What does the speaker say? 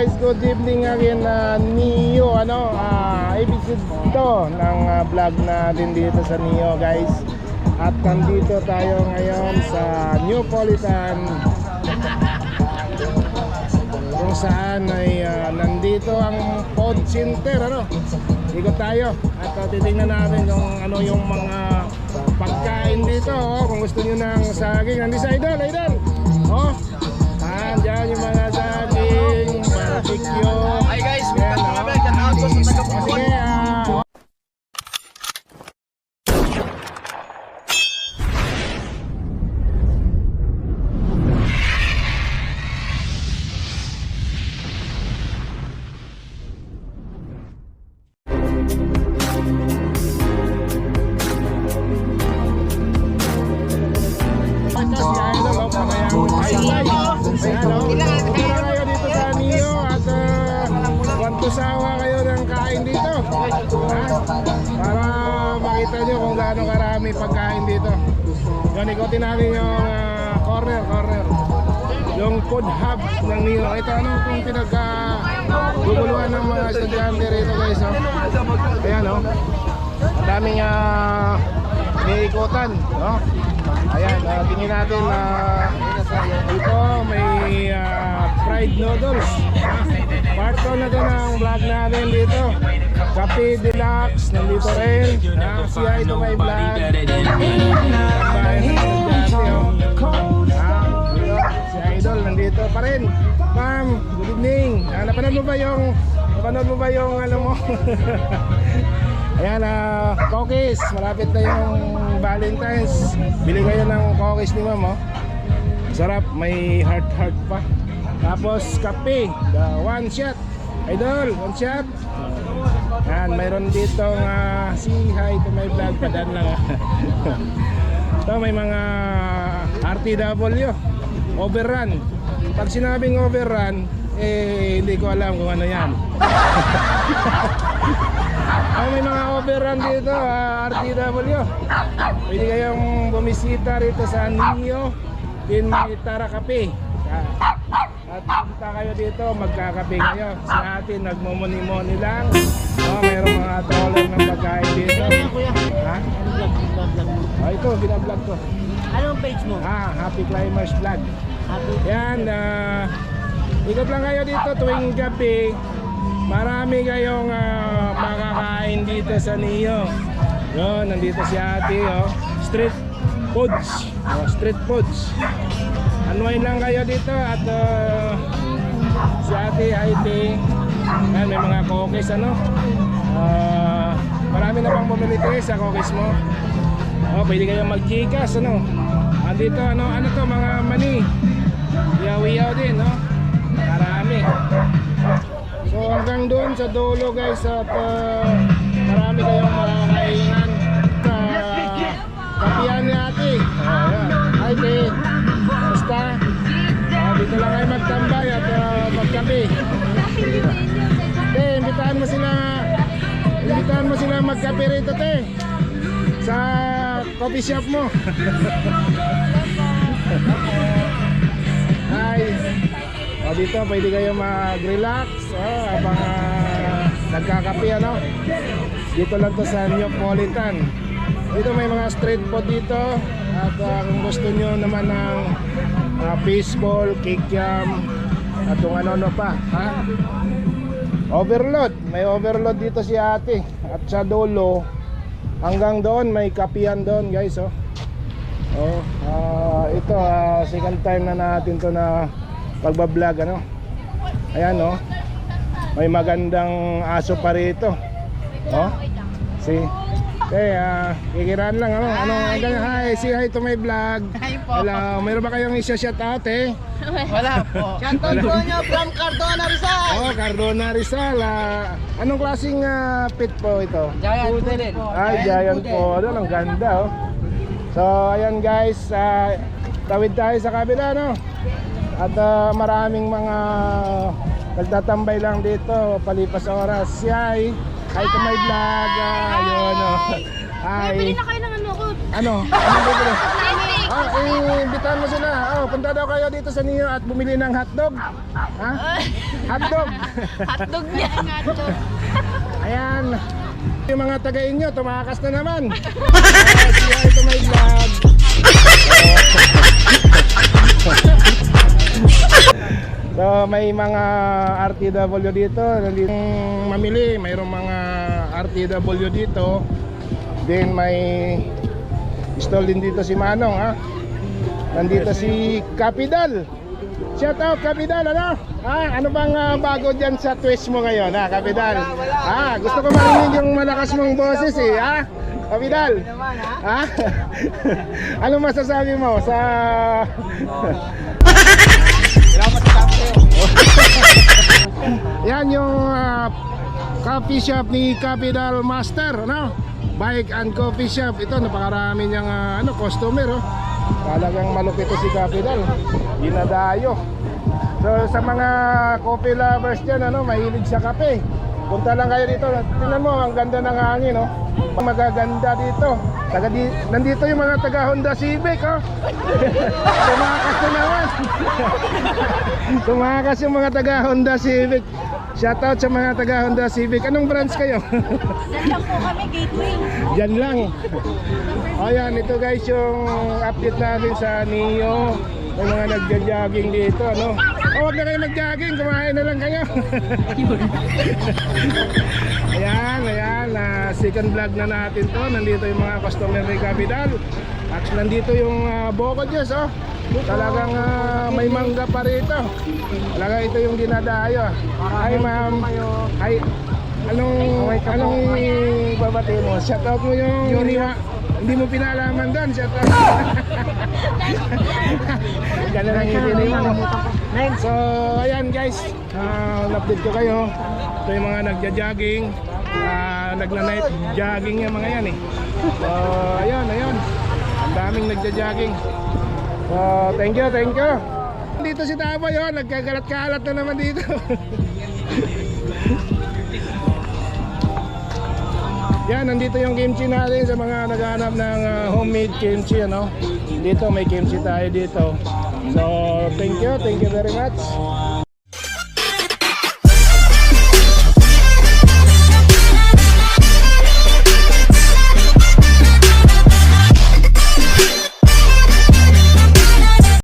Guys, good evening again, Neo, episode to ng vlog natin dito sa Neo, guys. At nandito tayo ngayon sa Neopolitan, kung saan ay nandito ang food center, ikot tayo at titingnan natin kung ano yung mga pagkain dito, kung gusto nyo ng saging. Nandito sa Idol, andyan yung mga saging, barbecue. Hi guys, welcome to kami. Shout out ko sa taga-Pupon. Sawa kayo ng kain dito, para makita nyo kung gaano karami pagkain dito. Yun, ikotin natin yung corner, yung food hub ng Neo. Ito kung pinagkaguguluhan ng mga estudyante rito, guys. Ayan, ang daming niikutan, ayan, tingin natin dito may fried noodles. Part 2 na to ng vlog natin dito. Cafe Deluxe nandito rin. Si Hi to my vlog. Si Idol nandito pa rin. Ma'am, good evening. Napanood mo ba yung ano mo? Ayan, cookies. Malapit na yung Valentine's. Bili kayo ng cookies ni ma'am, sarap, may heart pa. Tapos kape, one shot. Idol, one shot. Yan, mayroon dito si Hi to my vlog, padan lang. Ito may mga RTW, overrun. Pag sinabing overrun, hindi ko alam kung ano yan. May mga overrun dito, RTW. Pwede kayong bumisita rito sa Neo in Tara Cafe. At punta kayo dito, magkakape kayo. Si ate nagmumuni-muni lang. Mayroong mga troller ng pagkain dito. Ha? Ito, binablog ko. Anong page mo? Happy Climbers Vlog. Yan, ikot lang kayo dito tuwing gabi. Marami kayong makakain dito sa Neo. Yun, nandito si ate, street foods. Unwind lang kayo dito at si ate Haiti. May mga cookies, marami na pang bumili sa cookies mo. Pwede kayong mag-Gcash, andito, ano to, mga mani. Yaw-yaw din, marami. So hanggang doon sa dulo, guys, at marami kayong makakainan sa kapihan ni ate. Ate, basta dito lang kayo magtambay at magkape. Imbitahan mo sila magkape rito, sa coffee shop mo. Hi. Dito pwede kayo mag-relax habang nagkakape, dito lang to sa Neopolitan. Dito may mga street food dito. At kung gusto nyo naman ng baseball, kikiam, at kung ano pa, overload. May overload dito si ate. At sa dulo, hanggang doon may kapihan doon, guys. Ito, second time na natin to na pagbablog, Ayan, may magandang aso pa rito. See? Kikiraan lang, Hi, say hi to my vlog. Hi po. Hello, mayroon ba kayong isa-shout out, Wala po. Shoutout po nyo from Cardona Rizal. Cardona Rizal. Anong klaseng pit po ito? Giant Poodle. Giant Poodle, ang ganda, So, ayan guys, tawid tayo sa kabila, At maraming mga nagtatambay lang dito, palipas oras. Hi to my vlog. Ayun, Hi. Bili na kayo ng ano ko. Ano? Ano ba ito? Sisig. Imbitahan mo sila. Punta daw kayo dito sa Neo at bumili ng hotdog. Ha? Hotdog. Hotdog niya. Ayan. Yung mga taga-inyo, tumakas na naman. Siya ito may vlog. So may mga RTW dito, nandito mamili, mayroong mga RTW dito. Then may stall din dito si Manong, ha. Nandito si Capital. Shout out Capital, ano? Ano bang bago diyan sa twist mo ngayon, ha, Capital? Gusto ko marinig yung malakas mong boses eh, ha? Capital. Ha? Ano masasabi mo sa yan yung coffee shop ni Capital Master, ano? Bike and coffee shop. Ito napakarami niyang customer, oh. Talagang malupit ito si Capital. Dinadayo. So sa mga coffee lovers dyan, mahilig sa kape, punta lang kayo dito. Tingnan mo, ang ganda ng hangin, oh. Magaganda dito. Nandito yung mga taga Honda Civic, oh. Tumakas na naman. Tumakas yung mga taga Honda Civic. Shoutout sa mga taga Honda Civic. Anong branch kayo? Diyan lang po kami, Gateway. Diyan lang. Ayan, ito guys yung update natin sa Neo. May mga nagja-jogging dito, ano? Huwag na kayo mag-jogging, kumain na lang kayo. Ayan, second vlog na natin to. Nandito yung mga customer ni Capital. Actually, nandito yung Boko Diyos, oh. Talagang may mangga pa rito. Talaga ito yung dinadayo. Hi ma'am. Hi. Anong babati mo? Shout out mo yung hindi mo pinalaman doon. Shout out. Ganun lang yung mo. So ayan guys, update ko kayo. Ito yung mga nagja-jogging, nagna-night jogging yung mga yan eh. So ayun. Ang daming nagja-jogging. So thank you. Dito si Taboy, oh, nagkakalat-kalat na naman dito. Yan, nandito yung kimchi natin sa mga naghahanap ng homemade kimchi, ano. Dito may kimchi tayo dito. So thank you very much.